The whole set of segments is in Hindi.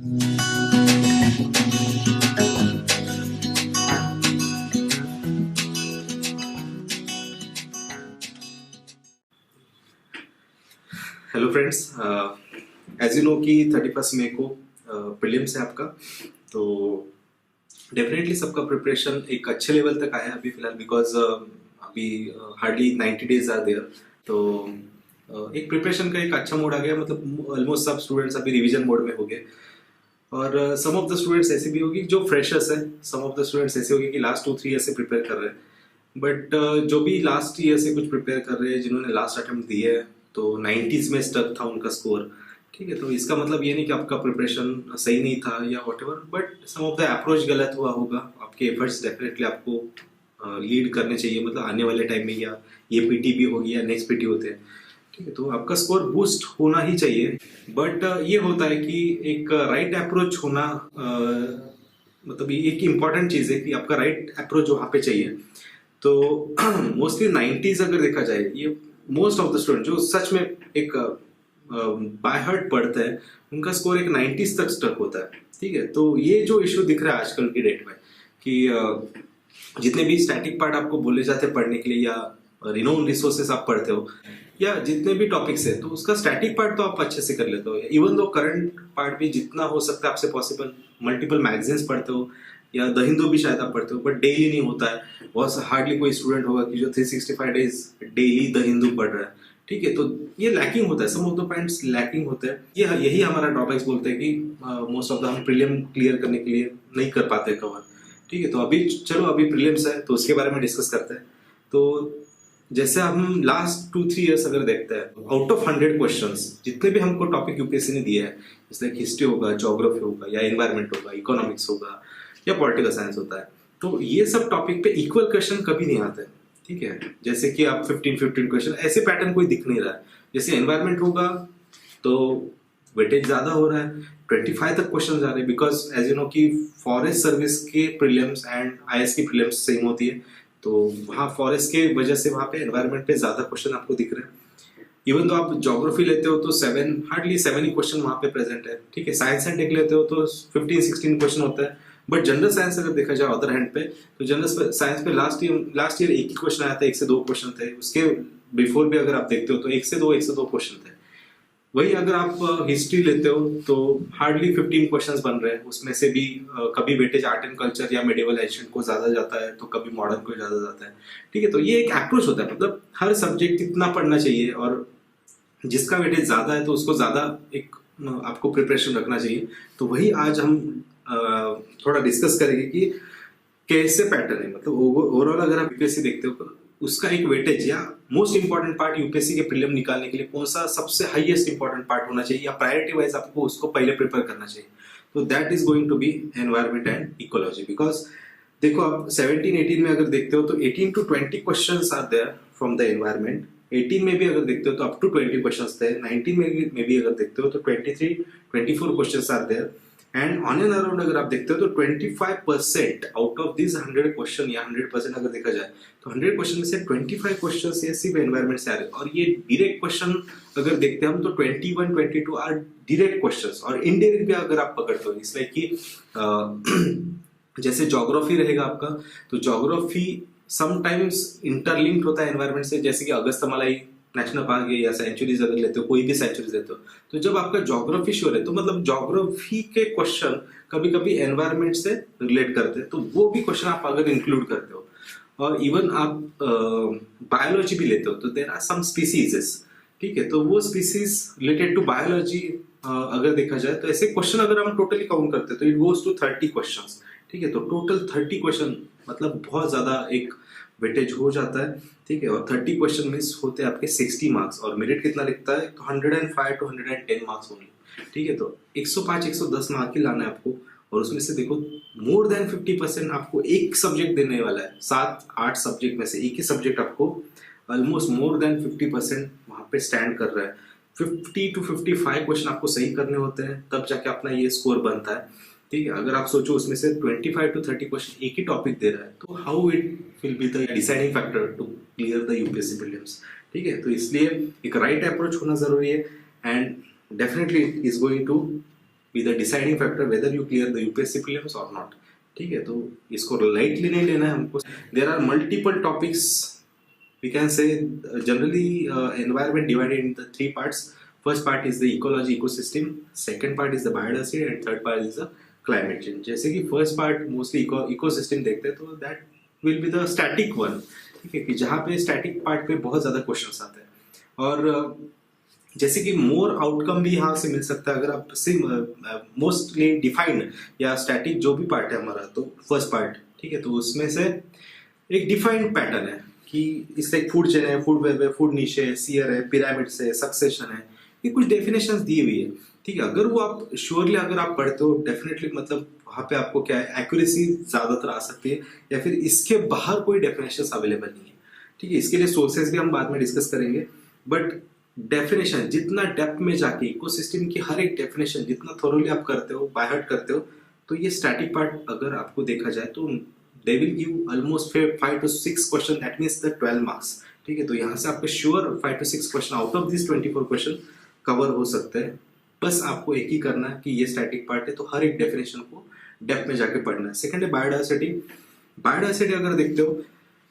Hello friends, as you know कि 31 मई को प्रीलिम्स है आपका। तो डेफिनेटली सबका प्रिपरेशन एक अच्छे लेवल तक आया है अभी फिलहाल, बिकॉज अभी हार्डली 90 डेज आर देयर। तो एक प्रिपरेशन का एक अच्छा मोड आ गया, मतलब ऑलमोस्ट सब स्टूडेंट्स अभी रिवीजन मोड में हो गए। और सम ऑफ द स्टूडेंट्स ऐसे भी होगी जो फ्रेशर्स है, सम ऑफ द स्टूडेंट्स ऐसे होगी कि लास्ट 2-3 ईयर से प्रिपेयर कर रहे हैं। बट जो भी लास्ट ईयर से कुछ प्रिपेयर कर रहे हैं, जिन्होंने लास्ट अटेम्प्ट दिए है, तो 90s में स्टक था उनका स्कोर। ठीक है, तो इसका मतलब ये नहीं कि आपका प्रिपरेशन सही नहीं था या whatever, but some of the approach गलत हुआ होगा। आपके एफर्ट्स डेफिनेटली आपको लीड करने चाहिए, मतलब आने वाले टाइम में, या ये पीटी भी होगी या नेक्स्ट पीटी होते हैं। ठीक है, तो आपका स्कोर बूस्ट होना ही चाहिए। बट ये होता है कि एक राइट अप्रोच होना, मतलब ये एक इम्पॉर्टेंट चीज है कि आपका राइट अप्रोच वहां पे चाहिए। तो मोस्टली 90s अगर देखा जाए, ये मोस्ट ऑफ द स्टूडेंट जो सच में एक बाय हार्ट पढ़ते हैं, उनका स्कोर एक 90s तक स्टक होता है। ठीक है, तो ये जो इशू दिख रहा है आजकल की डेट में कि जितने भी स्टैटिक पार्ट आपको बोले जाते हैं पढ़ने के लिए, या रिनोन रिसोर्सेस आप पढ़ते हो, या जितने भी टॉपिक्स है, तो उसका स्टैटिक पार्ट तो आप अच्छे से कर लेते हो। इवन दो करंट पार्ट भी जितना हो सकता है आपसे पॉसिबल, मल्टीपल मैगजीन्स पढ़ते हो, या द हिंदू भी शायद आप पढ़ते हो, बट डेली नहीं होता है। बहुत हार्डली कोई स्टूडेंट होगा कि जो 365 डेज डेली द हिंदू पढ़ रहा है। ठीक है, तो ये लैकिंग होता है, सम ऑफ द पॉइंट्स लैकिंग होते हैं। ये यही हमारा ड्रॉबैक्स बोलते हैं कि मोस्ट ऑफ द हम प्रीलिम क्लियर करने के लिए नहीं कर पाते कवर। ठीक है, तो अभी चलो, अभी प्रीलिम्स है तो उसके बारे में डिस्कस करते हैं। तो जैसे हम लास्ट 2-3 ईयर्स अगर देखते हैं, आउट ऑफ 100 क्वेश्चंस जितने भी हमको टॉपिक यूपीएससी ने दिया है, जैसे हिस्ट्री होगा, ज्योग्राफी होगा, या एनवायरमेंट होगा, इकोनॉमिक्स होगा, या पॉलिटिकल साइंस होता है, तो ये सब टॉपिक पे इक्वल क्वेश्चन कभी नहीं आते। ठीक है, जैसे कि आप 15 क्वेश्चन, ऐसे पैटर्न कोई दिख नहीं रहा है। जैसे एनवायरमेंट होगा तो वेटेज ज्यादा हो रहा है, 25 तक क्वेश्चन जा रहे हैं, बिकॉज एज यू नो कि फॉरेस्ट सर्विस के प्रीलिम्स एंड आईएएस की प्रीलिम्स सेम होती है। तो वहाँ फॉरेस्ट के वजह से वहाँ पे एनवायरमेंट पे ज्यादा क्वेश्चन आपको दिख रहे हैं। इवन तो आप ज्योग्राफी लेते हो तो हार्डली 7 ही क्वेश्चन वहाँ पे प्रेजेंट है। ठीक है, साइंस एंड टेक लेते हो तो 15-16 क्वेश्चन होता है। बट जनरल साइंस अगर देखा जाए अदर हैंड पे, तो जनरल साइंस पे लास्ट ईयर एक ही क्वेश्चन आया था, 1 से 2 क्वेश्चन थे। उसके बिफोर भी अगर आप देखते हो तो 1 से 2 क्वेश्चन थे। वही अगर आप हिस्ट्री लेते हो तो हार्डली 15 क्वेश्चंस बन रहे हैं। उसमें से भी कभी वेटेज आर्ट एंड कल्चर या मेडिवल एशियन को ज्यादा जाता है, तो कभी मॉडर्न को ज्यादा जाता है। ठीक है, तो ये एक अप्रोच होता है, मतलब हर सब्जेक्ट इतना पढ़ना चाहिए, और जिसका वेटेज ज्यादा है तो उसको ज्यादा एक आपको प्रिपरेशन रखना चाहिए। तो वही आज हम थोड़ा डिस्कस करेंगे कि कैसे पैटर्न है, मतलब ओवरऑल अगर आप यूपीएससी देखते हो, उसका एक वेटेज या मोस्ट इंपॉर्टेंट पार्ट यूपीएससी के प्रीलिम निकालने के लिए कौन सा सबसे हाईएस्ट इंपॉर्टेंट पार्ट होना चाहिए, या प्रायोरिटी वाइज आपको उसको पहले प्रिपेयर करना चाहिए। तो that is going to be environment and ecology. Because देखो, आप 17-18 में अगर देखते हो तो 18 to 20 questions are there from the environment. 18 में भी अगर देखते हो तो अप टू 20 क्वेश्चंस थे। 19 में भी अगर देखते हो तो 23-24 questions are there. And on and around अगर आप देखते हो तो 25% आउट ऑफ दिस 100 क्वेश्चन, या 100% अगर देखा जाए तो 100 क्वेश्चन में से 25 क्वेश्चन ये सिर्फ एनवायरमेंट से आ रहे हैं। और ये डायरेक्ट क्वेश्चन अगर देखते हैं हम तो 21-22 आर डायरेक्ट क्वेश्चंस। और इनडायरेक्ट भी अगर आप पकड़ते हो, इसलिए कि जैसे ज्योग्राफी रहेगा आपका, तो ज्योग्राफी समटाइम्स इंटरलिंक्ड होता है एनवायरमेंट से। जैसे कि अगस्तमालाई नेशनल पार्क है, या सेंचुरीज अगर लेते हो, कोई भी सेंचुरीज लेते हो, तो जब आपका ज्योग्राफी श्योर है तो मतलब ज्योग्राफी के क्वेश्चन कभी कभी एनवायरमेंट से रिलेट करते हैं, तो वो भी क्वेश्चन आप अगर इंक्लूड करते हो। और इवन आप बायोलॉजी भी लेते हो तो देयर आर सम स्पीसीज। ठीक है, तो वो स्पीसीज रिलेटेड टू बायोलॉजी अगर देखा जाए तो ऐसे क्वेश्चन अगर हम टोटली काउंट करते हैं तो इट गोज टू 30 क्वेश्चन। ठीक है, तो टोटल 30 क्वेश्चन मतलब बहुत ज्यादा एक वेटेज हो जाता है। ठीक है, और 30 क्वेश्चन मिस होते हैं आपके 60 मार्क्स, और मेरिट कितना लिखता है तो 105 to 110 मार्क्स होंगे। ठीक है, तो 105-110 मार्क ही लाना है आपको। और उसमें से देखो मोर देन 50% आपको एक सब्जेक्ट देने वाला है। 7-8 सब्जेक्ट में से एक ही सब्जेक्ट आपको ऑलमोस्ट मोर देन 50% वहां पे स्टैंड कर रहा है। 50 to 55 क्वेश्चन आपको सही करने होते हैं, तब जाके अपना ये स्कोर बनता है। ठीक है, अगर आप सोचो उसमें से 25 to 30 क्वेश्चन एक ही टॉपिक दे रहा है, तो how it will be the deciding factor to clear the UPSC prelims. ठीक है, तो इसलिए एक राइट अप्रोच होना जरूरी है, and definitely is going to be the deciding factor whether you clear the UPSC prelims और नॉट। ठीक है, तो इसको लाइटली नहीं लेना है हमको। There are multiple topics, we can say generally environment divided into three parts. First part is the ecology ecosystem, second part is the biodiversity, and third part is the climate change. जैसे कि first part mostly ecosystem देखते हैं, तो that will be the static one। ठीक है, कि जहाँ पे static part पे बहुत ज़्यादा questions आते हैं, और जैसे कि मोर आउटकम भी यहाँ से मिल सकता है अगर आप मोस्टली डिफाइंड या स्टैटिक जो भी पार्ट है हमारा, तो फर्स्ट पार्ट, ठीक है, तो उसमें से एक डिफाइंड पैटर्न है कि इससे एक फूड चेन है, फूड वेब है, फूड नीश है, सीयर है, पिरामिड्स है, सक्सेशन है, ये कुछ डेफिनेशंस दी हुई है। ठीक है, अगर वो आप श्योरली अगर आप पढ़ते हो, डेफिनेटली मतलब वहाँ पे आपको क्या है, एक्यूरेसी ज्यादातर आ सकती है, या फिर इसके बाहर कोई डेफिनेशंस अवेलेबल नहीं है। ठीक है, इसके लिए सोर्सेज भी हम बाद में डिस्कस करेंगे, बट डेफिनेशन जितना डेप्थ में जाके इकोसिस्टम की हर एक डेफिनेशन जितना थोरोली आप करते हो, बाय हार्ट करते हो, तो ये स्टैटिक पार्ट अगर आपको देखा जाए तो they will give almost 5 to 6 question, that means the 12 marks। ठीक है, तो यहाँ से आपको sure 5 to 6 question out of this 24 question cover हो सकते हैं। बस आपको एक ही करना है कि ये स्टैटिक पार्ट है, तो हर एक डेफिनेशन को डेप्थ में जाके पढ़ना है। सेकंड है बायोडायवर्सिटी। बायोडायवर्सिटी अगर देखते हो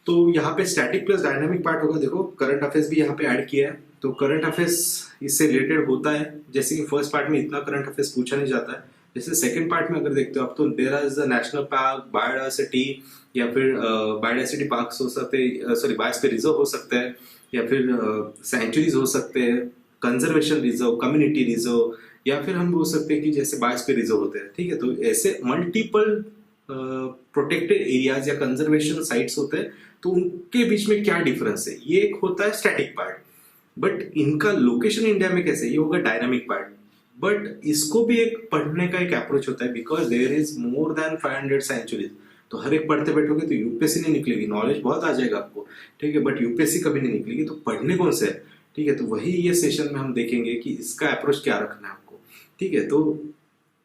तो यहाँ पे स्टैटिक प्लस डायनामिक पार्ट होगा। देखो करंट अफेयर्स भी यहाँ पे ऐड किया है, तो करंट अफेयर्स इससे रिलेटेड होता है। जैसे कि फर्स्ट पार्ट में इतना करंट अफेयर्स पूछा नहीं जाता है, जैसे सेकंड पार्ट में अगर देखते हो आप, तो there is the national park, biodiversity, या फिर बायोडायवर्सिटी पार्क हो सकते हैं, सॉरी बायोस्फीयर रिजर्व हो सकता है, या फिर सेंचुरीज हो सकते हैं, कंजर्वेशन रिजर्व, कम्युनिटी रिजर्व, या फिर हम बोल सकते हैं कि जैसे बायोस्फीयर रिजर्व होते हैं। ठीक है, तो ऐसे मल्टीपल प्रोटेक्टेड एरियाज या कंजर्वेशन साइट्स होते हैं, तो उनके बीच में क्या डिफरेंस है, ये एक होता है स्टैटिक पार्ट। बट इनका लोकेशन इंडिया में कैसे, ये होगा डायनामिक पार्ट। बट इसको भी एक पढ़ने का एक अप्रोच होता है, because there is more than 500 sanctuaries. तो हर एक पढ़ते बैठोगे तो यूपीएससी नहीं निकलेगी, नॉलेज बहुत आ जाएगा आपको, ठीक है, बट यूपीएससी कभी नहीं निकलेगी। तो पढ़ने कौन से है, ठीक है, तो वही ये सेशन में हम देखेंगे कि इसका अप्रोच क्या रखना है आपको। ठीक है, तो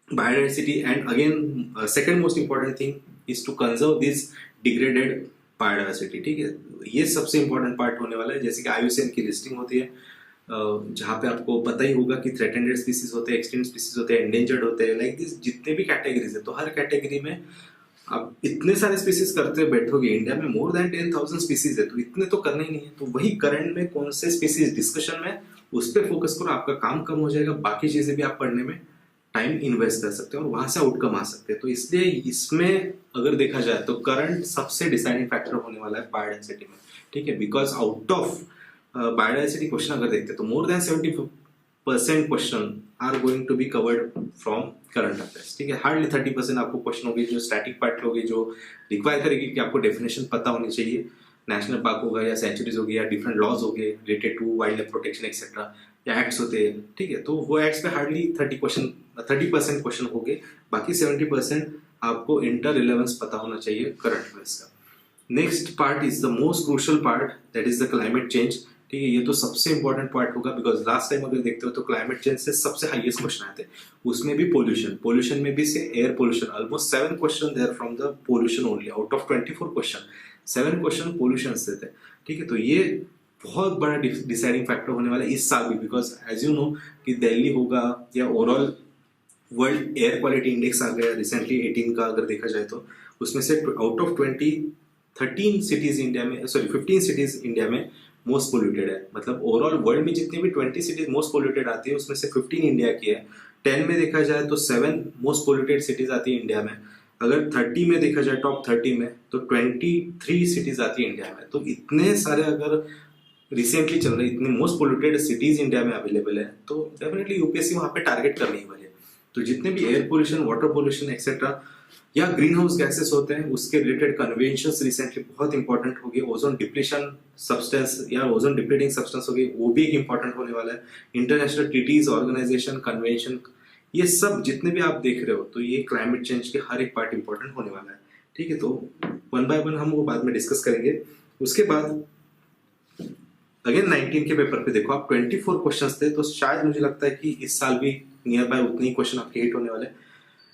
biodiversity, and again second most important thing is to conserve this degraded biodiversity. ठीक है, ये सबसे इंपॉर्टेंट पार्ट होने वाला है। जैसे कि IUCN की लिस्टिंग होती है, जहाँ पे आपको पता ही होगा कि थ्रेटेंडेड स्पीसीज होते हैं, एक्सटिंक्ट स्पीसीज होते हैं, एंडेंजर्ड होते हैं, लाइक दिस जितने भी कैटेगरीज है, तो हर कैटेगरी में आप इतने सारे स्पीसीज करते बैठोगे। इंडिया में मोर देन 10,000 स्पीसीज है, तो इतने तो करने ही नहीं है। तो वही करंट में कौन से स्पीसीज डिस्कशन में, उस पर फोकस करो, आपका काम कम हो जाएगा, बाकी चीजें भी आप पढ़ने में टाइम इन्वेस्ट कर सकते हैं और वहां से आउटकम आ सकते हैं। तो इसलिए इसमें अगर देखा जाए तो करंट सबसे डिसाइडिंग फैक्टर होने वाला है बायोडायवर्सिटी में। ठीक है, because out of biodiversity question अगर देखते हैं तो more than 70% question are going to be covered from current affairs. ठीक है, हार्डली 30% आपको क्वेश्चन होगी जो स्टैटिक पार्ट होगी, जो रिक्वायर करेगी कि आपको डेफिनेशन पता होनी चाहिए। नेशनल पार्क होगा या सेंचुरीज होगी या डिफरेंट लॉज हो गए related to wildlife protection etcetera, या एक्ट्स होते हैं। ठीक है, तो वो एक्ट्स पे हार्डली 30% क्वेश्चन हो गए, बाकी 70% आपको इंटर रिलेवेंस पता होना चाहिए करंट अफेयर्स का। Next part is the most crucial part, that is the climate change. ठीक है, ये तो सबसे इंपॉर्टेंट पार्ट होगा, बिकॉज लास्ट टाइम अगर देखते हो तो क्लाइमेट चेंज से सबसे हाईएस्ट क्वेश्चन आए थे, उसमें भी पोल्यूशन में भी से air pollution, almost 7 question there from the pollution only, out of 24 question 7 question pollution से थे। ठीक है, तो ये बहुत बड़ा डिसाइडिंग फैक्टर होने वाला है इस साल भी, बिकॉज एज यू नो कि दिल्ली होगा या overall world air quality index आ गया रिसेंटली 18 का अगर देखा जाए तो, उसमें से आउट ऑफ 13 सिटीज इंडिया में, सॉरी 15 सिटीज इंडिया में मोस्ट पोल्यूटेड है। मतलब ओवरऑल वर्ल्ड में जितनी भी 20 सिटीज मोस्ट पोल्यूटेड आती है, उसमें से 15 इंडिया की है। 10 में देखा जाए तो 7 मोस्ट पोल्यूटेड सिटीज आती है इंडिया में। अगर 30 में देखा जाए, टॉप 30 में, तो 23 सिटीज आती है इंडिया में। तो इतने सारे अगर रिसेंटली चल रहे, इतने मोस्ट पोल्यूटेड सिटीज इंडिया में अवेलेबल है, तो डेफिनेटली यूपीएससी वहां पे टारगेट करने ही वाली है। तो जितने भी air pollution, water pollution etcetera या ग्रीन हाउस गैसेस होते हैं, उसके रिलेटेड कन्वेंशंस रिसेंटली बहुत इंपॉर्टेंट हो गए। ओजोन डिप्लीशन सब्सटेंस या ओजोन डिप्लीटिंग सब्सटेंस हो गई, वो भी एक इंपॉर्टेंट होने वाला है। इंटरनेशनल ट्रीटीज, ऑर्गेनाइजेशन, कन्वेंशन, ये सब जितने भी आप देख रहे हो, तो ये क्लाइमेट चेंज के हर एक पार्ट इंपॉर्टेंट होने वाला है। ठीक है, तो 1 बाय 1 हम वो बाद में डिस्कस करेंगे। उसके बाद अगेन 19 के पेपर पे देखो आप 24 क्वेश्चंस थे, तो शायद मुझे लगता है कि इस साल भी नियर बाय उतने ही क्वेश्चन आपके हिट होने वाले।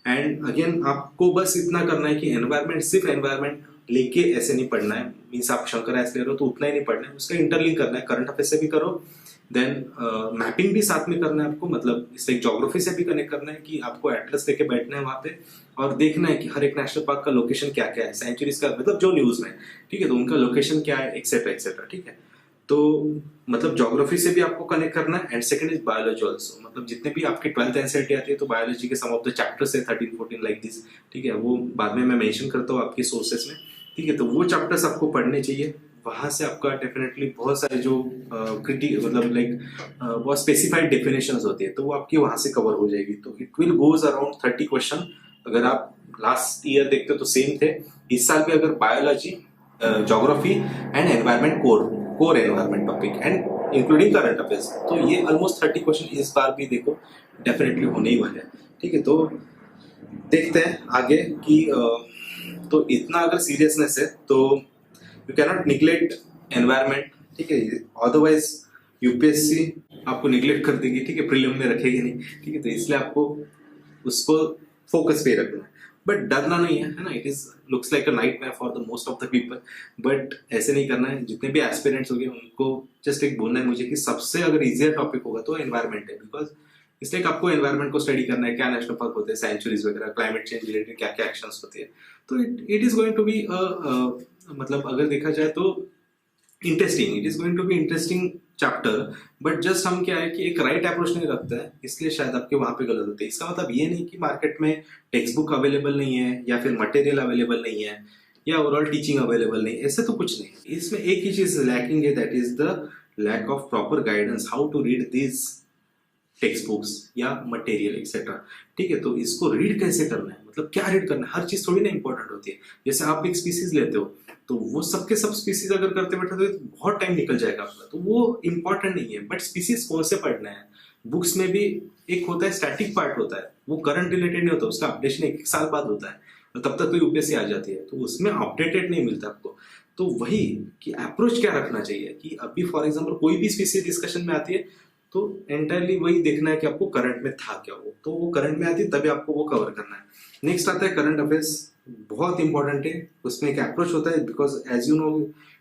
एंड अगेन आपको बस इतना करना है कि एनवायरमेंट, सिर्फ एनवायरमेंट लेके ऐसे नहीं पढ़ना है, मीन्स आप शंकर ऐसे ले रहे हो तो उतना ही नहीं पढ़ना है, उसका इंटरलिंक करना है, करंट अफेयर से भी करो, देन मैपिंग भी साथ में करना है आपको, मतलब इससे ज्योग्राफी से भी कनेक्ट करना है कि आपको एटलस लेके बैठना है वहां पे और देखना है कि हर एक नेशनल पार्क का लोकेशन क्या क्या है, सेंचुरीज का मतलब जो न्यूज में, ठीक है, तो उनका लोकेशन क्या है एक्सेट्रा एक्सेट्रा, ठीक है। तो मतलब ज्योग्राफी से भी आपको कनेक्ट करना है and second is biology also, मतलब जितने भी आपके 12th एनसीईआरटी आती है तो बायोलॉजी के सम ऑफ द चैप्टर्स है 13-14 लाइक दिस, ठीक है, वो बाद में मैं मेंशन करता हूँ आपके सोर्सेस में, ठीक है, तो वो चैप्टर्स आपको पढ़ने चाहिए। वहां से आपका डेफिनेटली बहुत सारे जो मतलब लाइक बहुत स्पेसिफाइड डेफिनेशंस होती है तो वो आपकी वहां से कवर हो जाएगी। तो it will goes around 30 question. अगर आप लास्ट ईयर देखते हो तो सेम थे, इस साल भी अगर biology, geography and environment core environment topic and including current affairs, तो ये ऑलमोस्ट 30 क्वेश्चन इस बार भी देखो डेफिनेटली होने ही वाले हैं, ठीक है। तो देखते हैं आगे कि तो इतना अगर सीरियसनेस है तो यू कैनॉट निग्लेक्ट एनवायरमेंट, ठीक है, अदरवाइज यूपीएससी आपको निग्लेक्ट कर देगी, ठीक है, प्रीलिम में रखेगी नहीं, ठीक है, तो इसलिए आपको उसको फोकस पे रखना है। बट डरना नहीं है ना, it is looks like a nightmare for the most of the people, but ऐसे नहीं करना है। जितने भी एस्पिरेंट्स हो गए उनको जस्ट एक बोलना है मुझे कि सबसे अगर इजियर टॉपिक होगा तो एनवायरमेंट है, बिकॉज इसलिए आपको एनवायरमेंट को स्टडी करना है, क्या नेशनल पार्क होते हैं, सेंचुरीज वगैरह, क्लाइमेट चेंज रिलेटेड क्या क्या एक्शंस होती है, तो it is going to be मतलब अगर देखा जाए तो interesting, it is going to be interesting chapter. But just हम क्या है कि एक राइट अप्रोच नहीं रखते हैं, इसलिए शायद आपके वहां पे गलत होते हैं। इसका मतलब ये नहीं कि मार्केट में टेक्स्ट बुक अवेलेबल नहीं है या फिर मटेरियल अवेलेबल नहीं है या ओवरऑल टीचिंग अवेलेबल नहीं है, ऐसे तो कुछ नहीं। इसमें एक ही चीज लैकिंग है, that is the lack of proper guidance how to read this text books या मटेरियल एक्सेट्रा, ठीक है। तो इसको रीड कैसे करना है, मतलब क्या रीड करना है, हर चीज थोड़ी ना इंपॉर्टेंट होती है। जैसे आप एक स्पीसीज लेते हो तो वो सबके सब स्पीसीज अगर करते बैठे तो बहुत टाइम निकल जाएगा आपका, तो वो इंपॉर्टेंट नहीं है। बट स्पीसीज कौन से पढ़ना है, बुक्स में भी एक होता है स्टैटिक पार्ट होता है, वो करंट रिलेटेड नहीं होता, उसका अपडेशन एक साल बाद होता है, तो तब तक तो यूपीएससी आ जाती है, तो उसमें अपडेटेड नहीं मिलता आपको। तो वही कि अप्रोच क्या रखना चाहिए कि अभी फॉर एग्जाम्पल कोई भी स्पीसीज डिस्कशन में आती है तो एंटायरली वही देखना है कि आपको करंट में था क्या, वो तो वो करंट में आती है तभी आपको वो कवर करना है। नेक्स्ट आता है करंट अफेयर्स, बहुत इंपॉर्टेंट है, उसमें एक अप्रोच होता है because as you know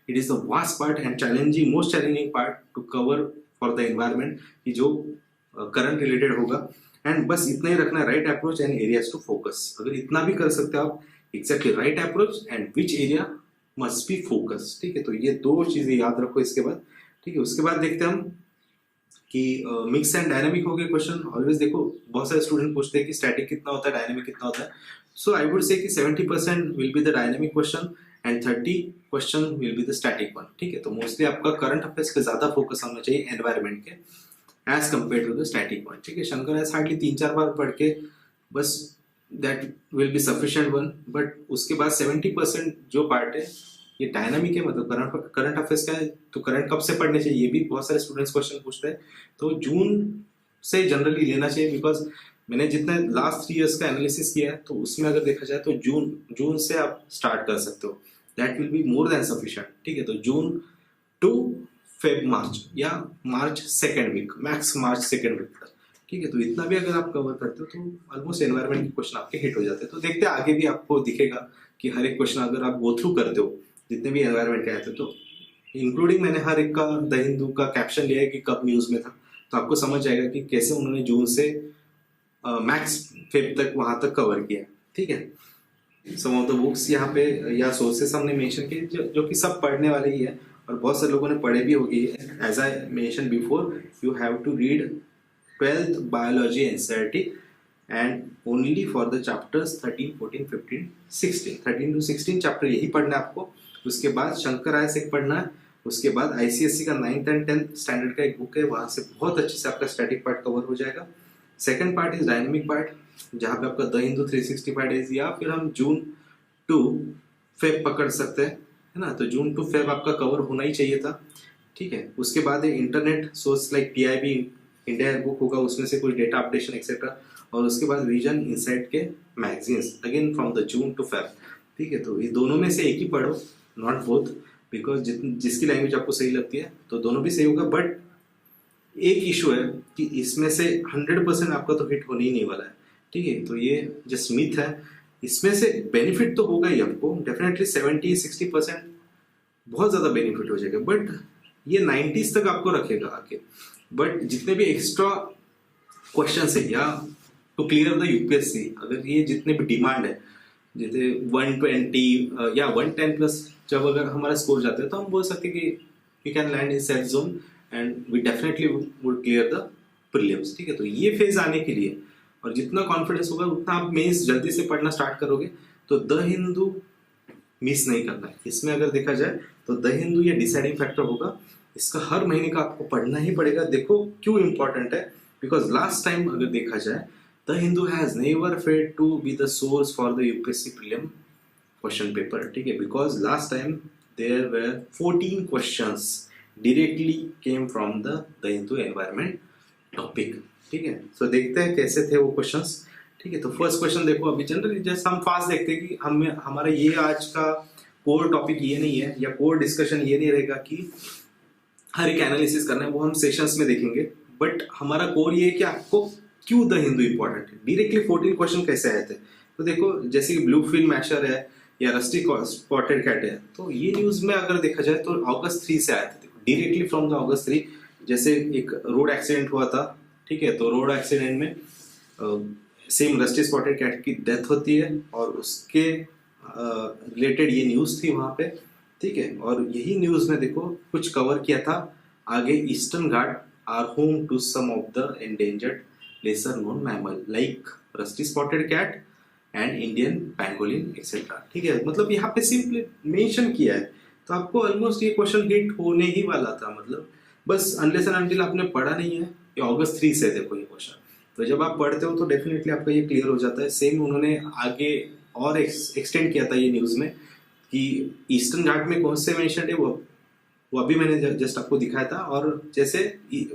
it is the vast part and challenging, most challenging part to cover for the environment कि जो करंट रिलेटेड होगा। एंड बस इतना ही रखना है, right approach and areas to focus. अगर इतना भी कर सकते हो आप, exactly right approach and which area must be focus, ठीक है। तो ये दो चीजें याद रखो इसके बाद, ठीक है। उसके बाद देखते हैं हम कि मिक्स एंड डायनामिक हो गए क्वेश्चन। ऑलवेज देखो बहुत सारे स्टूडेंट पूछते हैं कि स्टैटिक कितना होता है, डायनामिक कितना होता है, सो आई वुड से कि 70% will be the dynamic question and 30 question will be the static one, ठीक है। तो मोस्टली आपका करंट अफेयर्स पे ज्यादा फोकस होना चाहिए एनवायरमेंट के as compare to the static one, ठीक है। शंकर एस हार्डली 3-4 बार पढ़ के बस that will be sufficient one, but उसके बाद 70% जो पार्ट है ये डायनामिक है, मतलब करंट अफेयर्स का है, तो करंट कब से पढ़ने चाहिए, ये भी बहुत सारे स्टूडेंट्स क्वेश्चन पूछते हैं। तो जून से जनरली लेना चाहिए, बिकॉज मैंने जितने लास्ट 3 इयर्स का एनालिसिस किया है तो उसमें अगर देखा जाए तो जून से आप स्टार्ट कर सकते हो, that will be more than sufficient, ठीक है। तो जून टू फेब मार्च या March second week, max March second week तक, ठीक है। तो इतना भी अगर आप कवर करते हो तो ऑलमोस्ट एनवायरमेंट के क्वेश्चन आपके हिट हो जाते हैं। तो देखते हैं आगे भी आपको दिखेगा कि हर एक क्वेश्चन अगर आप गो थ्रू करते हो जितने भी एनवायरमेंट के आए थे, तो इंक्लूडिंग मैंने हर एक का द हिंदू का कैप्शन लिया है कि कब न्यूज में था, तो आपको समझ जाएगा कि कैसे उन्होंने जून से मैक्स फेब तक वहां तक कवर किया, ठीक है। सम ऑफ द बुक्स यहाँ पे या सोर्सेस हमने मेंशन किए जो कि सब पढ़ने वाले ही है और बहुत सारे लोगों ने पढ़े भी होगी। As I mention before, you have to read 12th biology NCERT and only for the chapters 13, 14, 15, 16, 13 to 16 chapter यही पढ़ना है आपको। उसके बाद शंकर आयस एक पढ़ना है, उसके बाद आईसीएससी का 9th and 10th स्टैंडर्ड का एक बुक है, वहां से बहुत अच्छे से आपका स्टैटिक पार्ट कवर हो जाएगा। Second part is dynamic part, जहाँ पे आपका द हिंदू 365 डेज या फिर हम जून टू फेब पकड़ सकते हैं, है ना। तो जून टू फेब आपका कवर होना ही चाहिए था, ठीक है। उसके बाद internet source like PIB India book होगा, उसमें से कुछ डेटा अपडेशन एक्सेट्रा, और उसके बाद विजन इनसाइट के magazines again from the June to Feb, ठीक है। तो ये दोनों में से एक ही पढ़ो, नॉट बोथ, बिकॉज जिसकी लैंग्वेज आपको सही लगती है तो दोनों भी सही होगा। बट एक इशू है कि इसमें से 100% आपका तो हिट होने ही नहीं वाला है, ठीक है। तो ये जस्ट मिथ है, इसमें से बेनिफिट तो होगा ही आपको, डेफिनेटली 70-60% बहुत ज्यादा बेनिफिट हो जाएगा, बट ये 90s तक आपको रखेगा आके। बट जितने भी एक्स्ट्रा क्वेश्चन है या टू क्लियर द यूपीएससी, अगर ये जितने भी डिमांड है जैसे 120 या 110 प्लस जब अगर हमारा स्कोर जाता है तो हम बोल सकते हैं कि we can land in safe zone and we definitely would clear the prelims. ठीक है, तो ये फेज आने के लिए और जितना कॉन्फिडेंस होगा उतना आप मेंस जल्दी से पढ़ना स्टार्ट करोगे। तो द हिंदू मिस नहीं करना है। इसमें अगर देखा जाए तो द हिंदू ये डिसाइडिंग फैक्टर होगा, इसका हर महीने का आपको पढ़ना ही पड़ेगा। देखो क्यों इंपॉर्टेंट है, बिकॉज लास्ट टाइम अगर देखा जाए the Hindu has never failed to be the source for the UPSC prelim question paper. ठीक है, because last time there were 14 questions directly came from the Hindu environment topic. ठीक है, सो देखते हैं कैसे थे वो क्वेश्चंस। ठीक है, तो फर्स्ट क्वेश्चन देखो, अभी जनरली जैसे हम फास्ट देखते हैं कि हमें हमारा ये आज का कोर टॉपिक ये नहीं है या कोर डिस्कशन ये नहीं रहेगा कि हर एक एनालिसिस करना है, वो हम सेशंस में देखेंगे। बट हमारा कोर ये है कि आपको क्यों द हिंदू इंपॉर्टेंट है। डायरेक्टली 14 क्वेश्चन कैसे आए थे, तो देखो जैसे कि ब्लू फिल्म मैशर है या रस्टी स्पॉटेड कैट है, तो ये न्यूज में अगर देखा जाए तो अगस्त 3 से आया था, डायरेक्टली फ्रॉम द अगस्त 3। जैसे एक रोड एक्सीडेंट हुआ था, ठीक है, तो रोड एक्सीडेंट में सेम रस्टी स्पॉटेड कैट की डेथ होती है और उसके रिलेटेड ये न्यूज थी वहां पे। ठीक है, और यही न्यूज ने देखो कुछ कवर किया था आगे, Eastern Ghat are home to some of the endangered lesser known mammal like rusty spotted cat and Indian pangolin etcetera. ठीक है, मतलब यहाँ पे सिंपली मेंशन किया है, तो आपको ऑलमोस्ट ये क्वेश्चन हिट होने ही वाला था। मतलब बस अनलेस एंड अनटिल आपने पढ़ा नहीं है, ये अगस्त 3 से देखो ये क्वेश्चन, तो जब आप पढ़ते हो तो डेफिनेटली आपका ये क्लियर हो जाता है। सेम उन्होंने आगे और एक्सटेंड किया था ये न्यूज में कि ईस्टर्न घाट में कौन से मेंशन है, वो अभी मैंने जस्ट आपको दिखाया था। और जैसे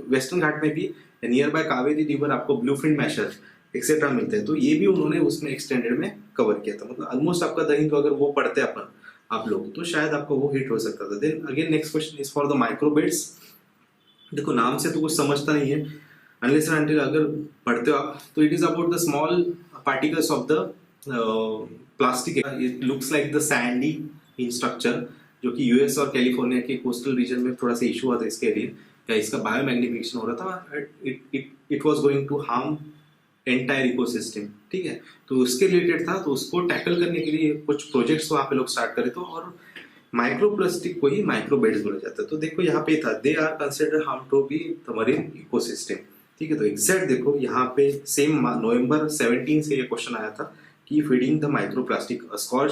वेस्टर्न घाट में भी नियर बाय कावेरी रिवर आपको ब्लू फिल्म मैशर एक्सेट्रा मिलते हैं, तो ये भी उन्होंने उसमें एक्सटेंडेड में कवर किया था। मतलब ऑलमोस्ट आपका द हिंदू अगर वो पढ़ते अपन आप लोग तो शायद आपको वो हिट हो सकता था। Then again next question is for the microbeads. देखो नाम से तो कुछ समझता नहीं है अनलेस एंड अनटिल अगर पढ़ते हो आप, तो it is about the small particles of the plastic. It looks like the Sandy in structure, जो कि यूएस और कैलिफोर्निया के कोस्टल रीजन में थोड़ा सा इशू हुआ था इसके लिए, या इसका बायोमैग्निफिकेशन हो रहा था, it was going to harm entire ecosystem. ठीक है, तो उसके रिलेटेड था, तो उसको टैकल करने के लिए कुछ प्रोजेक्ट्स वहां पे लोग स्टार्ट करे तो, और माइक्रोप्लास्टिक को ही माइक्रोबेड्स बोला जाता है। तो देखो यहाँ पे था they are consider harm to be the marine ecosystem. ठीक है, तो एग्जैक्ट देखो यहाँ पे सेम नवंबर 17 से ये क्वेश्चन आया था कि feeding the microplastic scotch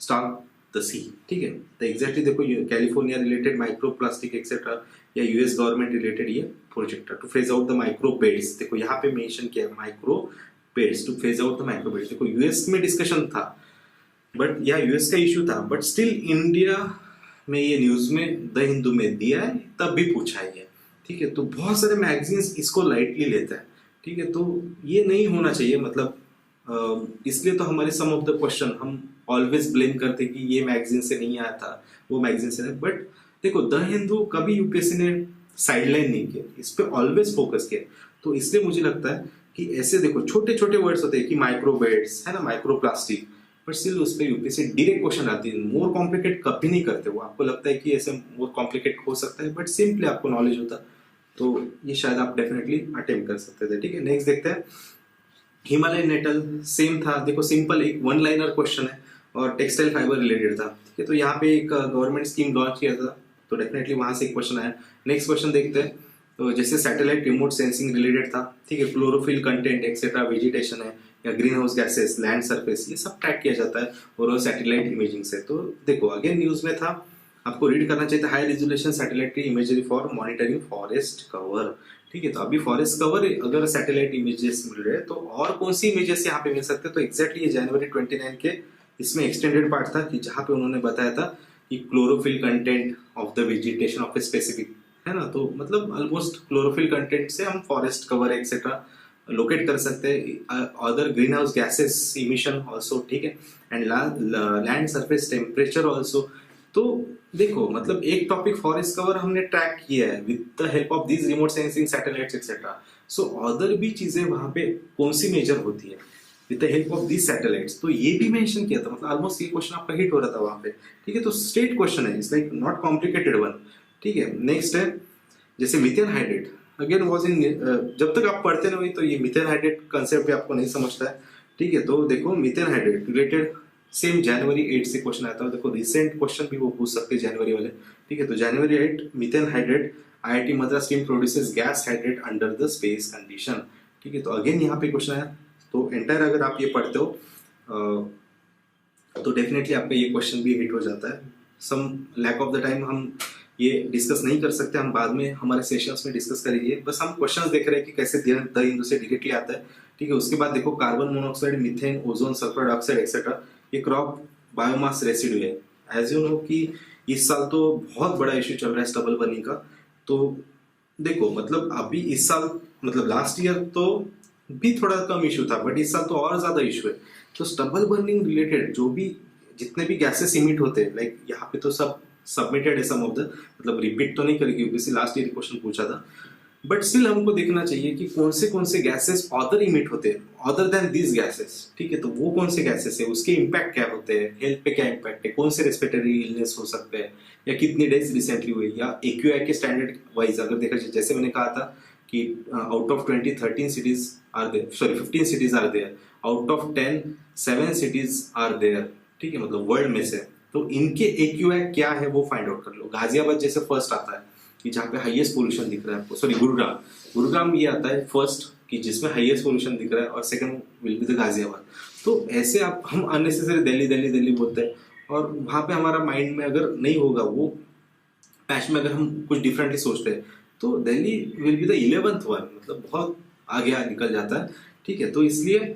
stock the sea. ठीक है, तो एग्जैक्टली देखो कैलिफोर्निया रिलेटेड माइक्रोप्लास्टिक एक्सेट्रा या यूएस गवर्नमेंट रिलेटेड ये प्रोजेक्ट है to phase out the microbeads. देखो यहाँ पे मेंशन किया microbeads to phase out the microbeads. देखो यूएस में डिस्कशन था बट यह यूएस का इशू था, बट स्टिल इंडिया में ये न्यूज में द हिंदू में दिया है, तब भी पूछा है। ठीक है, तो बहुत सारे मैगजीन्स इसको लाइटली लेते हैं। ठीक है, तो ये नहीं होना चाहिए। मतलब इसलिए तो हमारे सम ऑफ द क्वेश्चन हम ऑलवेज ब्लेम करते कि ये मैगजीन से नहीं आया था, वो मैगजीन से नहीं। बट देखो द हिंदू कभी यूपीएससी ने साइडलाइन नहीं किया, इस पे ऑलवेज फोकस किया। तो इसलिए मुझे लगता है कि ऐसे देखो छोटे छोटे वर्ड्स होते हैं कि माइक्रोबेड्स है ना, माइक्रोप्लास्टिक, बट स्टिल उस पर यूपीएससी डायरेक्ट क्वेश्चन आती है। मोर कॉम्प्लिकेट कभी नहीं करते वो। आपको लगता है कि ऐसे मोर कॉम्प्लिकेट हो सकता है, बट सिंपली आपको नॉलेज होता तो ये शायद आप डेफिनेटली अटेम्प्ट कर सकते थे। ठीक है, नेक्स्ट देखते हैं हिमालय नेटल। सेम था, देखो सिंपल एक वन लाइनर क्वेश्चन है और टेक्सटाइल फाइबर रिलेटेड था। ठीक है, तो यहाँ पे एक गवर्नमेंट स्कीम लॉन्च किया था, तो डेफिनेटली वहां से एक क्वेश्चन आया। नेक्स्ट क्वेश्चन देखते हैं, तो जैसे सैटेलाइट रिमोट सेंसिंग रिलेटेड था। ठीक है, क्लोरोफिल कंटेंट एक्सेट्रा, वेजिटेशन है या green house gases, land surface, ये सब ट्रैक किया जाता है और सैटेलाइट इमेजिंग से। तो देखो अगेन न्यूज में था, आपको रीड करना चाहिए था, high resolution satellite imagery for monitoring forest cover. ठीक है, तो अभी फॉरेस्ट कवर अगर सैटेलाइट इमेजेस मिल रहे हैं तो और कौन सी इमेजेस यहाँ पे मिल सकते हैं, तो एक्जैक्टली ये जनवरी 29 के इसमें एक्सटेंडेड पार्ट था कि जहाँ पे उन्होंने बताया था कि chlorophyll content of the vegetation of a specific, है ना। तो मतलब ऑलमोस्ट क्लोरोफिल कंटेंट से हम फॉरेस्ट कवर एक्सेट्रा लोकेट कर सकते हैं, other green house gases emission also. ठीक है, and land surface temperature also. तो देखो मतलब एक टॉपिक फॉरेस्ट कवर हमने ट्रैक किया है with the help of these remote sensing satellites etcetera. So other भी चीजें वहां पे कौन सी मेजर होती है with the help of these satellites, तो ये भी मेंशन किया था। मतलब ऑलमोस्ट ये क्वेश्चन आपका हिट हो रहा था वहां पे। ठीक है, तो स्ट्रेट क्वेश्चन है, it's like not complicated one. ठीक है, नेक्स्ट है जैसे lithium hydrate. Again was in, जब तक आप पढ़ते नहीं तो ये मीथेन हाइड्रेट कंसेप्ट भी आपको नहीं समझता है। ठीक है, तो देखो मीथेन हाइड्रेट रिलेटेड सेम जनवरी 8 से क्वेश्चन आता है। देखो रिसेंट क्वेश्चन भी वो पूछ सकते हैं जनवरी वाले। ठीक है, तो जनवरी 8 methane hydrate IIT Madras team produces gas hydrate under the space condition. ठीक है, तो अगेन यहाँ पे क्वेश्चन आया, तो एंटायर अगर आप ये पढ़ते हो तो डेफिनेटली आपका ये क्वेश्चन भी हिट हो जाता है। सम लैक ऑफ द टाइम हम ये डिस्कस नहीं कर सकते, हम बाद में हमारे सेशंस में डिस्कस करेंगे। बस हम क्वेश्चंस देख रहे हैं कि कैसे द इंदु से डायरेक्टली आता है। ठीक है, उसके बाद देखो carbon monoxide, methane, ozone, sulphur dioxide etcetera, ये क्रॉप बायोमास रेसिड्यू है। एज यू नो कि इस साल तो बहुत बड़ा इश्यू चल रहा है स्टबल बर्निंग का। तो देखो मतलब अभी इस साल मतलब लास्ट ईयर तो भी थोड़ा कम इश्यू था, बट इस साल तो और ज्यादा इश्यू है। तो स्टबल बर्निंग रिलेटेड जो भी जितने भी गैसेस इमिट होते हैं, लाइक यहाँ पे तो सब सबमिटेड है सम ऑफ द, मतलब रिपीट तो नहीं करेगी क्योंकि लास्ट ईयर क्वेश्चन पूछा था, बट स्टिल हमको देखना चाहिए कि कौन से गैसेस अदर इमिट होते हैं अदर देन दीज गैसेस। ठीक है, तो वो कौन से गैसेस है, उसके इम्पैक्ट क्या होते हैं, हेल्थ पे क्या इम्पैक्ट है, कौन से रेस्पिरेटरी इलनेस हो सकते हैं, या कितनी डेज रिसेंटली हुई, या एक्यूआई के स्टैंडर्ड वाइज अगर देखा जाए, जैसे मैंने कहा था कि out of 20 13 cities are there, sorry 15 cities are there, out of 10 7 cities are there. ठीक है, मतलब वर्ल्ड में से, तो इनके एक्यूआई क्या है वो फाइंड आउट कर लो। गाजियाबाद जैसे फर्स्ट आता है कि जहाँ पे हाईएस्ट पोल्यूशन दिख रहा है आपको, सॉरी गुरुग्राम ये आता है फर्स्ट कि जिसमें हाईएस्ट पोल्यूशन दिख रहा है, और second will be the Ghaziabad. तो ऐसे आप हम अननेसेसरी दिल्ली दिल्ली दिल्ली बोलते हैं, और वहां पे हमारा माइंड में अगर नहीं होगा वो पैच में, अगर हम कुछ डिफरेंटली सोचते हैं तो Delhi will be the 11th one, मतलब बहुत आगे निकल जाता है। ठीक है, तो इसलिए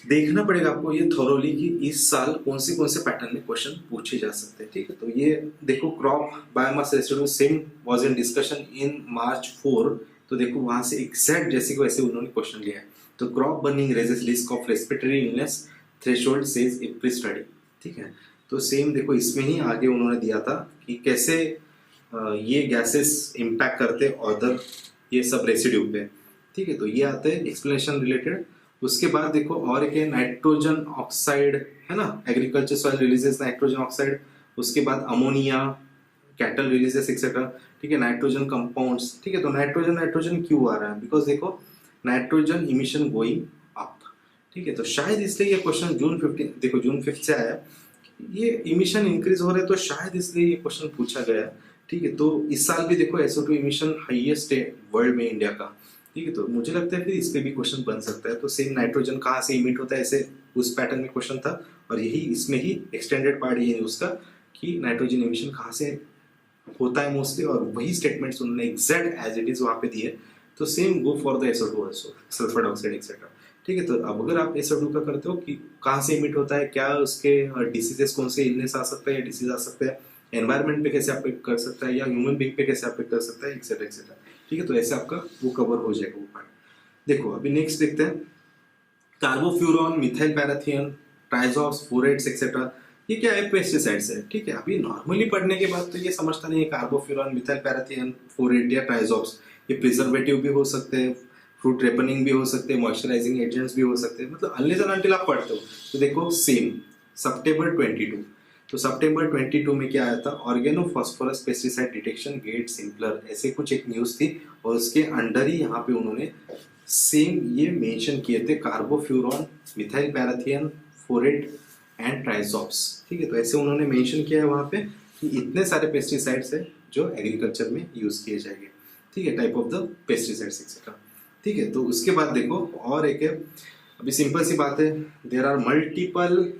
देखना पड़ेगा आपको ये थॉरोली कि इस साल कौन से पैटर्न में क्वेश्चन पूछे जा सकते हैं। ठीक है, तो ये देखो crop biomass residue same was in discussion in March 4। तो देखो वहां से एग्जैक्ट जैसे को वैसे उन्होंने क्वेश्चन लिया है। तो crop burning raises risk of respiratory illness threshold says IPRI study. ठीक है, तो सेम देखो इसमें ही आगे उन्होंने दिया था कि कैसे ये गैसेस इम्पैक्ट करते अदर ये सब रेसिड्यू पे। ठीक है, तो ये आते हैं एक्सप्लेनेशन रिलेटेड। उसके बाद देखो और एक है नाइट्रोजन ऑक्साइड, है ना, agriculture soil releases nitrogen oxide. उसके बाद अमोनिया, कैटल रिलीजेस एक्सेट्रा। ठीक है, नाइट्रोजन कंपाउंड्स। ठीक है, तो नाइट्रोजन क्यों आ रहा है, बिकॉज देखो नाइट्रोजन इमिशन गोइंग अप। ठीक है, तो शायद इसलिए ये क्वेश्चन जून 15, देखो जून 5 से आया, ये इमिशन इंक्रीज हो रहे हैं तो शायद इसलिए ये क्वेश्चन पूछा गया। ठीक है, तो इस साल भी देखो SO2 इमिशन हाईएस्ट है वर्ल्ड में इंडिया का। ठीक है, तो मुझे लगता है फिर इस पे भी क्वेश्चन बन सकता है। तो सेम नाइट्रोजन कहाँ से इमिट होता है, ऐसे उस पैटर्न में क्वेश्चन था, और यही इसमें ही एक्सटेंडेड पार्ट ये है उसका कि नाइट्रोजन इमिशन कहाँ से होता है मोस्टली, और वही स्टेटमेंट्स उन्होंने एग्जैक्ट एज इट इज वहाँ पे दिए। तो same go for the SO2 also, sulphur dioxide etcetera. ठीक है, तो अब अगर आप SO2 का करते हो कि कहाँ से इमिट होता है, क्या उसके डिसीजेस कौन से इलनेस आ सकता है या डिसीज आ सकता है, एनवायरमेंट पे कैसे अफेक्ट कर सकता है, या ह्यूमन बीइंग पे कैसे अफेक्ट कर सकता है, एक्सेट्रा एक्सेट्रा। ठीक है, तो ऐसे आपका वो कवर हो जाएगा वो पार्ट। देखो अभी नेक्स्ट देखते हैं कार्बोफ्यूरॉन, मिथाइल पैराथियन, ट्राइजॉप्स, फोरेट्स एक्सेट्रा। ये क्या है, पेस्टिसाइड्स है। ठीक है, अभी नॉर्मली पढ़ने के बाद तो ये समझता नहीं है कार्बोफ्यूरॉन, मिथाइल पैराथियन, फोरेट या ट्राइजॉप्स ये प्रिजर्वेटिव भी हो सकते हैं, फ्रूट रेपनिंग भी हो सकते हैं, मॉइस्चराइजिंग एजेंट्स भी हो सकते हैं, मतलब अनलेस एंड अनटिल आप पढ़ते हो। तो देखो सेम सितंबर 22, तो सितंबर 22 में क्या आया था, organo phosphorus pesticide detection get simpler, ऐसे कुछ एक न्यूज थी, और उसके अंडर ही यहाँ पे उन्होंने सेम ये मेंशन किए थे carbofuran, methyl parathion, phorate and triazophos. ठीक है, तो ऐसे उन्होंने मेंशन किया है वहाँ पे कि इतने सारे पेस्टिसाइड्स है जो एग्रीकल्चर में यूज किए जाएंगे। ठीक है, type of the pesticides etcetera. ठीक है, तो उसके बाद देखो और एक है, अभी सिंपल सी बात है, there are multiple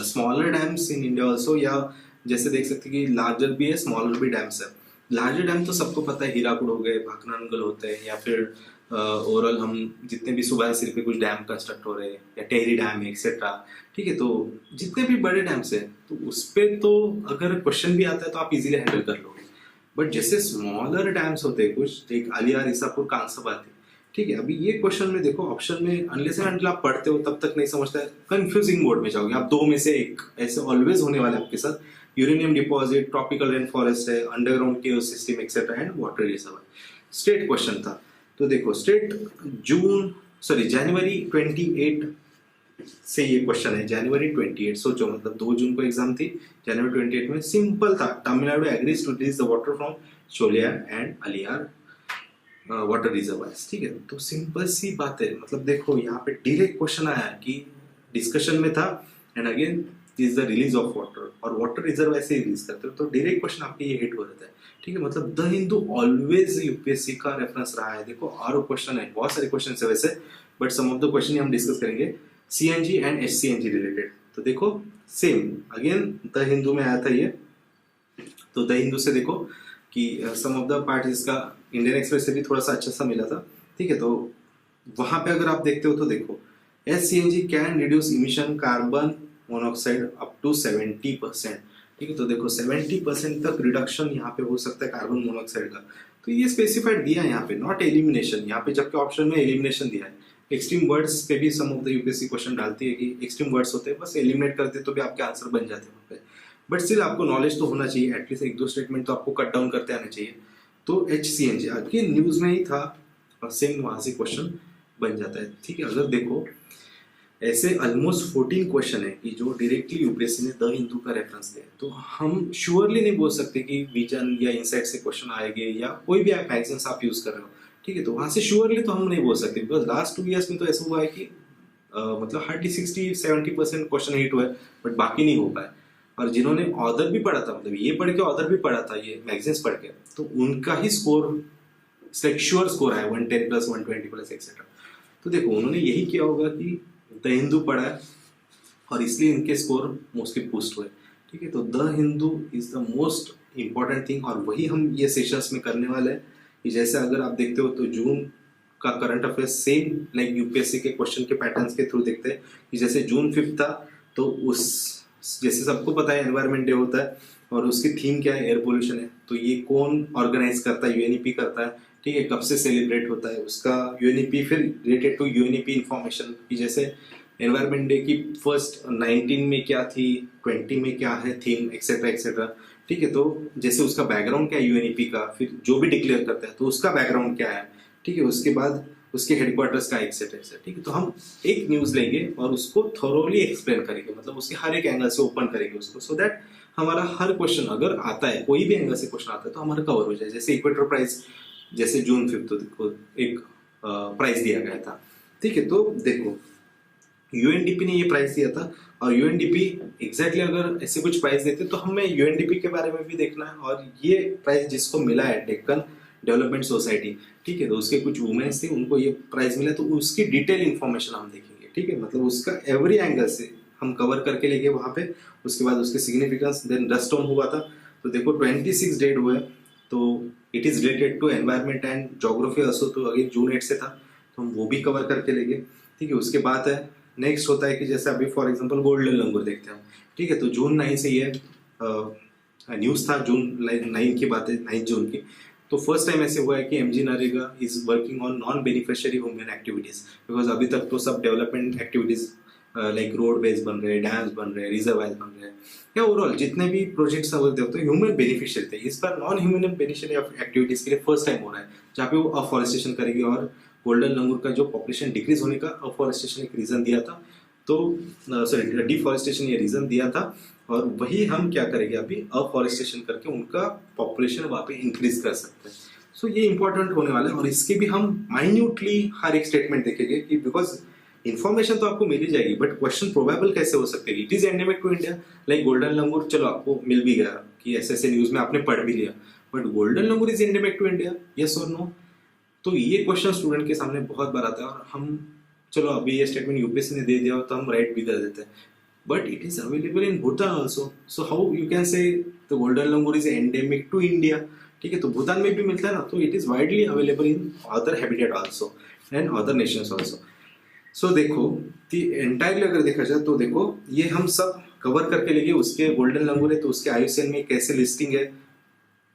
smaller dams in India also, या जैसे देख सकते हैं कि लार्जर भी है स्मॉलर भी डैम्स है। लार्जर डैम तो सबको पता है, हीराकुड हो गए, भाकनानगल होते हैं, या फिर ओवरऑल हम जितने भी सुबह सिर पे कुछ डैम कंस्ट्रक्ट हो रहे हैं, या टेहरी डैम है एक्सेट्रा। ठीक है, तो जितने भी बड़े डैम्स है तो उस पर तो अगर क्वेश्चन भी आता है तो आप इजीली हैंडल कर लोगे। बट जैसे स्मॉलर डैम्स होते हैं कुछ, एक आलियार, ईसापुर, कांसाबाद है। ठीक है, अभी ये क्वेश्चन में देखो ऑप्शन में अनलेस एंड अनटिल आप पढ़ते हो तब तक नहीं समझता है, कंफ्यूजिंग मोड में जाओगे आप, दो में से एक ऐसे ऑलवेज होने वाला है आपके साथ। Uranium deposit, tropical rain forest है, underground cave system etcetera and water reserve. State question था, तो देखो स्टेट जनवरी 28 से ये क्वेश्चन है, जनवरी 28, सोचो मतलब 2 जून को एग्जाम थी, जनवरी 28 में सिंपल था, Tamil Nadu agrees to release the water from Sholayar and Aliyar water reservoirs, ठीक है। तो सिंपल सी बात है, मतलब देखो यहाँ पे डायरेक्ट क्वेश्चन आया कि डिस्कशन में था and again is the release of water, और वाटर रिजर्व ऐसे रिलीज करते हो तो डायरेक्ट क्वेश्चन आपके ये हिट हो जाता है, ठीक है। मतलब द हिंदू ऑलवेज यूपीएससी का रेफरेंस रहा है। देखो और क्वेश्चन है, बहुत सारे क्वेश्चन है वैसे, but some of the question हम डिस्कस करेंगे सीएनजी एंड एचसीएनजी रिलेटेड। तो देखो सेम अगेन द हिंदू में आया था ये, तो द हिंदू से देखो कि सम ऑफ द पार्ट इसका इंडियन एक्सप्रेस से भी थोड़ा सा अच्छा सा मिला था, ठीक है। तो वहां पे अगर आप देखते हो तो देखो HCNG can reduce emission carbon monoxide up to 70%, ठीक है। तो देखो 70% तक रिडक्शन यहाँ पे हो सकता है कार्बन मोनोऑक्साइड का। तो ये स्पेसिफाइड दिया है यहाँ पे, नॉट एलिमिनेशन, यहाँ पे जबकि ऑप्शन में एलिमिनेशन दिया है। एक्सट्रीम वर्ड्स पे भी सम ऑफ द यूपीएससी क्वेश्चन डालती है कि एक्सट्रीम वर्ड्स होते हैं, बस एलिमिनेट करते तो भी आपके आंसर बन जाते हैं वहाँ पे। बट स्टिल आपको नॉलेज तो होना चाहिए, एटलीस्ट एक दो स्टेटमेंट तो आपको कट डाउन करते आने चाहिए। तो एचसीएनजी अगेन न्यूज में ही था और सेम वहां से क्वेश्चन बन जाता है, ठीक है। अगर देखो ऐसे ऑलमोस्ट 14 क्वेश्चन है कि जो डायरेक्टली यूपीएससी ने द हिंदू का रेफरेंस दिया, तो हम श्योरली नहीं बोल सकते कि विजन या इनसाइट से क्वेश्चन आएंगे या कोई भी आप मैगजीन्स आप यूज कर रहे हो, ठीक है। तो वहां से श्योरली तो हम नहीं बोल सकते, बिकॉज लास्ट 2 ईयर्स में तो ऐसा हुआ है कि मतलब हार्डली 60-70% क्वेश्चन हिट हुए, बट बाकी नहीं हो पाए। और जिन्होंने ऑर्डर भी पढ़ा था, मतलब ये पढ़ के ऑर्डर भी पढ़ा था, ये मैगजीन्स पढ़ के, तो उनका ही स्कोर श्योर स्कोर है 110 प्लस 120 प्लस एक्सेट्रा। तो देखो उन्होंने यही किया होगा कि द हिंदू पढ़ा है और इसलिए इनके स्कोर मोस्टली बूस्ट हुए, ठीक है। तो the Hindu is the most important thing, और वही हम ये सेशंस में करने वाले हैं कि जैसे अगर आप देखते हो तो जून का current affairs same like UPSC के क्वेश्चन के पैटर्न्स के थ्रू देखते हैं कि जैसे जून 5 था, तो उस जैसे सबको पता है एनवायरमेंट डे होता है और उसकी थीम क्या है, एयर पोल्यूशन है। तो ये कौन ऑर्गेनाइज करता है, यूएनईपी करता है, ठीक है। कब से सेलिब्रेट होता है उसका यूएनईपी, फिर रिलेटेड टू यूएनईपी इंफॉर्मेशन की जैसे एनवायरमेंट डे की फर्स्ट 19 में क्या थी, 20 में क्या है थीम, एक्सेट्रा एक्सेट्रा, ठीक है। तो जैसे उसका बैकग्राउंड क्या है यूएनईपी का, फिर जो भी डिक्लेयर करता है तो उसका बैकग्राउंड क्या है, ठीक है। उसके बाद उसके हेडक्वार्टर्स का एक्सेट्रा एक्सेट्रा, ठीक है। तो हम एक न्यूज लेंगे और उसको थोरोली एक्सप्लेन करेंगे, मतलब उसके हर एक एंगल से ओपन करेंगे उसको, सो दैट हमारा हर क्वेश्चन अगर आता है, कोई भी एंगल से क्वेश्चन आता है तो हमारा कवर हो जाए। जैसे इक्वेटर प्राइज जैसे जून 5 को एक प्राइज दिया गया था, ठीक है। तो देखो यूएनडीपी ने ये प्राइस दिया था, और यूएनडीपी एग्जैक्टली अगर ऐसे कुछ प्राइस देते तो हमें यूएनडीपी के बारे में भी देखना है, और ये प्राइस जिसको मिला है डेक्कन डेवलपमेंट सोसाइटी, ठीक है। तो उसके कुछ वुमेन्स थे, उनको ये प्राइज मिला, तो उसकी डिटेल इन्फॉर्मेशन हम देखेंगे, ठीक है। मतलब उसका एवरी एंगल से हम कवर करके लेंगे वहां पे। उसके बाद उसके सिग्निफिकेंस, देन डस्ट स्टॉर्म हुआ था, तो देखो 26 डेट हुए, तो it is related to environment and geography also, तो अगेन जून 8 से था, तो हम वो भी कवर करके लेंगे, ठीक है। उसके बाद है नेक्स्ट होता है कि जैसे अभी फॉर एग्जांपल गोल्डन लंगूर देखते हैं, ठीक है। तो जून 9 से ये न्यूज था, जून 9 की बात है, 9 जून की। तो फर्स्ट टाइम ऐसे हुआ है कि MG NREGA is working on non beneficiary women activities, because अभी तक तो सब development activities like road ways बन रहे हैं, डैम्स बन रहे हैं, रिजर्वायर बन रहे हैं, या ओवरऑल जितने भी प्रोजेक्ट्स होते हैं ह्यूमन बेनिफिशियरी थे। इस बार नॉन ह्यूमन बेनिफिशियरी एक्टिविटीज के लिए फर्स्ट टाइम हो रहा है, जहाँ पे वो अफॉरेस्टेशन करेगी, और गोल्डन लंगूर का जो पॉपुलेशन डिक्रीज होने का अफॉरेस्टेशन एक रीजन दिया था, तो सॉरी डिफॉरेस्टेशन ये रीजन दिया था, और वही हम क्या करेंगे अभी अफॉरेस्टेशन करके उनका पॉपुलेशन वहाँ पे इंक्रीज कर सकते हैं। सो ये इंपॉर्टेंट होने वाला है, और इसके भी हम माइन्यूटली हर एक स्टेटमेंट देखेंगे कि बिकॉज इन्फॉर्मेशन तो आपको मिल ही जाएगी, बट क्वेश्चन प्रोबेबल कैसे हो सकते हैं। It is endemic to India, like golden langur चलो आपको मिल भी गया कि ऐसे ऐसे न्यूज में आपने पढ़ भी लिया, but golden langur is endemic to India, yes और नो। तो ये क्वेश्चन स्टूडेंट के सामने बहुत बार आता है, और हम चलो अभी ये स्टेटमेंट यूपीएससी ने दे दिया तो हम राइट भी कर देते हैं, but it is available in Bhutan also, so how you can say the golden langur is endemic to India, ठीक है। तो भूटान में भी मिलता है ना, तो it is widely available in other habitat also and other nations also. So देखो एंटायरली अगर देखा जाए तो देखो ये हम सब कवर करके लेंगे। उसके गोल्डन लंगूर है तो उसके आयुष्मान में कैसे लिस्टिंग है,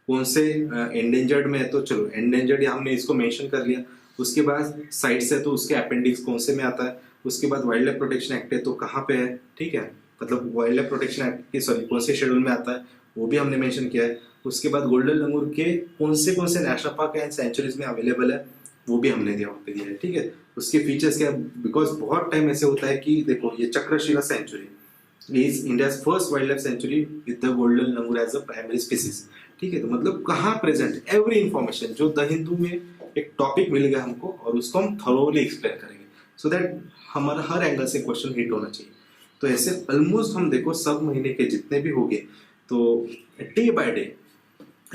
कौन से एंडेंजर्ड में है, तो चलो एंडेंजर्ड हमने इसको मेंशन कर लिया। उसके बाद साइट्स है तो उसके अपेंडिक्स कौन से में आता है। उसके बाद वाइल्ड लाइफ प्रोटेक्शन एक्ट है तो कहाँ पे है, ठीक है, मतलब वाइल्ड लाइफ प्रोटेक्शन एक्ट के सॉरी कौन से शेड्यूल में आता है वो भी हमने मेंशन किया है। उसके बाद गोल्डन लंगूर के कौन से नेशनल पार्क एंड सेंचुरीज में अवेलेबल है वो भी हमने दिया वहाँ पे दिया है, ठीक है। उसके फीचर्स क्या है, बिकॉज बहुत टाइम ऐसे होता है कि देखो ये Chakrashila sanctuary is India's first wildlife sanctuary with the golden langur as a primary species, ठीक है। तो मतलब कहाँ प्रेजेंट एवरी इंफॉर्मेशन जो द हिंदू में एक टॉपिक मिल गया हमको और उसको हम थरोली एक्सप्लेन करेंगे सो दैट हमारा हर एंगल से क्वेश्चन हिट होना चाहिए। तो ऐसे ऑलमोस्ट हम देखो सब महीने के जितने भी होंगे तो day by day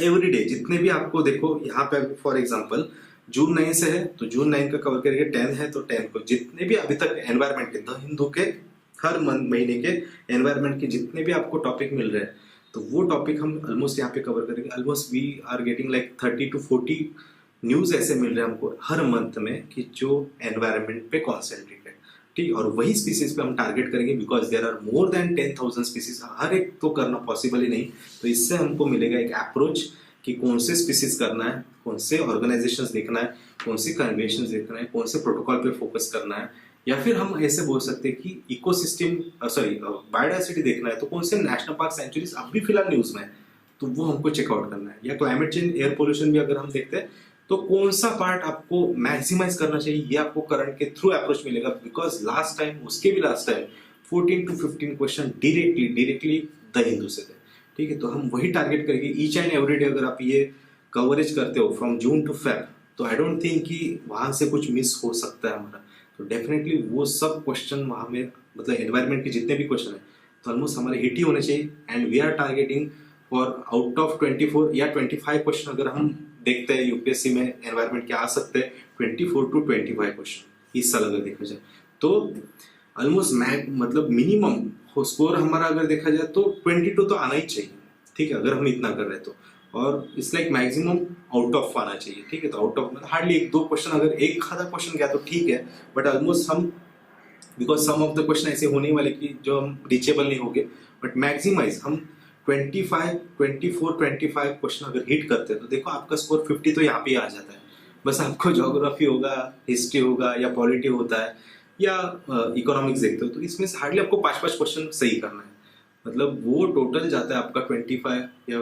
every day जितने भी आपको देखो यहाँ पे फॉर एग्जांपल जून 9 से है तो जून 9 का कवर करेंगे, 10 है तो 10 को जितने भी अभी तक एनवायरमेंट के द हिंदू के हर महीने के एनवायरमेंट के जितने भी आपको टॉपिक मिल रहे हैं तो वो टॉपिक हम ऑलमोस्ट यहाँ पे कवर करेंगे। Almost we are getting like 30 to 40 news ऐसे मिल रहे हैं हमको हर मंथ में कि जो एनवायरमेंट पे कॉन्सेंट्रेट है, ठीक। और वही स्पीसीज पे हम टारगेट करेंगे because there are more than 10,000 species, हर एक तो करना पॉसिबल ही नहीं। तो इससे हमको मिलेगा एक अप्रोच कि कौन से स्पीसीज करना है, कौन से ऑर्गेनाइजेशंस देखना है, कौन से कन्वेंशन देखना है, कौन से प्रोटोकॉल पे फोकस करना है, या फिर हम ऐसे बोल सकते हैं कि इकोसिस्टम बायोडायवर्सिटी देखना है तो कौन से नेशनल पार्क सेंचुरीज अब भी फिलहाल न्यूज में है तो वो हमको चेकआउट करना है। या क्लाइमेट चेंज एयर पोल्यूशन भी अगर हम देखते हैं तो कौन सा पार्ट आपको मैक्सिमाइज करना चाहिए, ये आपको करंट के थ्रू अप्रोच मिलेगा बिकॉज लास्ट टाइम उसके भी last time 14 to 15 question directly the Hindu से थे, ठीक है। तो हम वही टारगेट करेंगे ईच एंड एवरी डे। अगर आप ये कवरेज करते हो फ्रॉम जून टू फेब तो आई डोंट थिंक कि वहां से कुछ मिस हो सकता है हमारा। तो डेफिनेटली वो सब क्वेश्चन वहां में मतलब एनवायरमेंट के जितने भी क्वेश्चन है तो ऑलमोस्ट हमारे हिट ही होने चाहिए। And we are targeting for out of 24 या 25 क्वेश्चन अगर हम देखते हैं यूपीएससी में एनवायरमेंट के आ सकते हैं 24 to 25 क्वेश्चन इस साल अगर देखा जाए तो ऑलमोस्ट मतलब मिनिमम स्कोर हमारा अगर देखा जाए तो 22 तो आना ही चाहिए, ठीक है। अगर हम इतना कर रहे हैं तो और it's like maximum out of आना चाहिए, ठीक है। तो आउट ऑफ मतलब हार्डली 1-2 क्वेश्चन, अगर एक आधा क्वेश्चन गया तो ठीक है, बट ऑलमोस्ट हम because some of the question ऐसे होने वाले कि जो हम रीचेबल नहीं होंगे, बट मैक्सिमाइज हम 24-25 क्वेश्चन अगर हिट करते हैं तो देखो आपका स्कोर 50 तो यहाँ पे आ जाता है। बस आपको ज्योग्राफी होगा, हिस्ट्री होगा या पॉलिटी होता है या इकोनॉमिक्स देखते हो तो इसमें से हार्डली आपको 5-5 क्वेश्चन सही करना है, मतलब वो टोटल जाता है आपका 25 या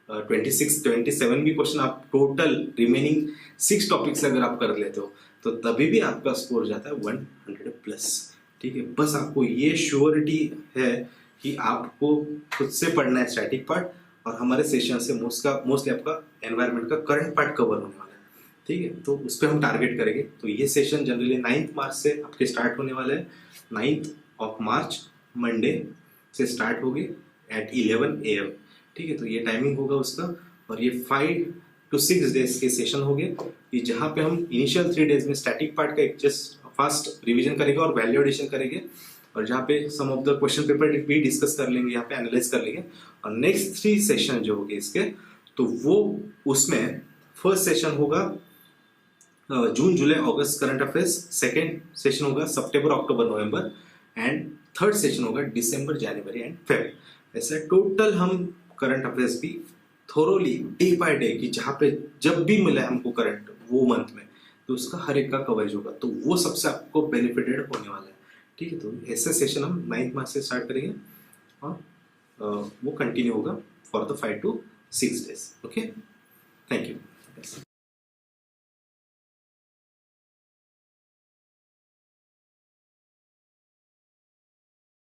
26-27 भी क्वेश्चन आप टोटल रिमेनिंग 6 टॉपिक से अगर आप कर लेते हो तो तभी भी आपका स्कोर जाता है 100+, ठीक है। बस आपको ये श्योरिटी है कि आपको खुद से पढ़ना है स्टैटिक पार्ट और हमारे सेशन से मोस्टली आपका एनवायरमेंट का करंट पार्ट कवर होने वाला है, ठीक है। तो उस पर हम टारगेट करेंगे। तो ये सेशन जनरली 9 मार्च से आपके स्टार्ट होने वाले हैं। 9 मार्च मंडे से स्टार्ट होगी एट 11 AM, ठीक है। तो ये टाइमिंग होगा उसका और ये 5 to 6 डेज के सेशन हो गए कि जहाँ पे हम इनिशियल 3 डेज में स्टैटिक पार्ट का एक जस्ट फास्ट रिवीजन करेंगे और वैल्यू एडिशन करेंगे और जहाँ पे सम ऑफ द क्वेश्चन पेपर भी डिस्कस कर लेंगे, यहाँ पे एनालाइज कर लेंगे। और नेक्स्ट 3 सेशन जो होंगे इसके तो वो उसमें फर्स्ट सेशन होगा जून जुलाई अगस्त करंट अफेयर्स, सेकेंड सेशन होगा सितंबर अक्टूबर नवंबर एंड थर्ड सेशन होगा दिसंबर जनवरी एंड फेब। ऐसे टोटल हम करंट अफेयर्स भी थोरोली डे बाय डे कि जहाँ पे जब भी मिला हमको करंट वो मंथ में तो उसका हर एक का कवरेज होगा, तो वो सबसे आपको बेनिफिटेड होने वाला है, ठीक है। तो ऐसे सेशन हम 9 मार्च से स्टार्ट करेंगे और वो कंटिन्यू होगा for the 5 to 6 days. Okay, thank you.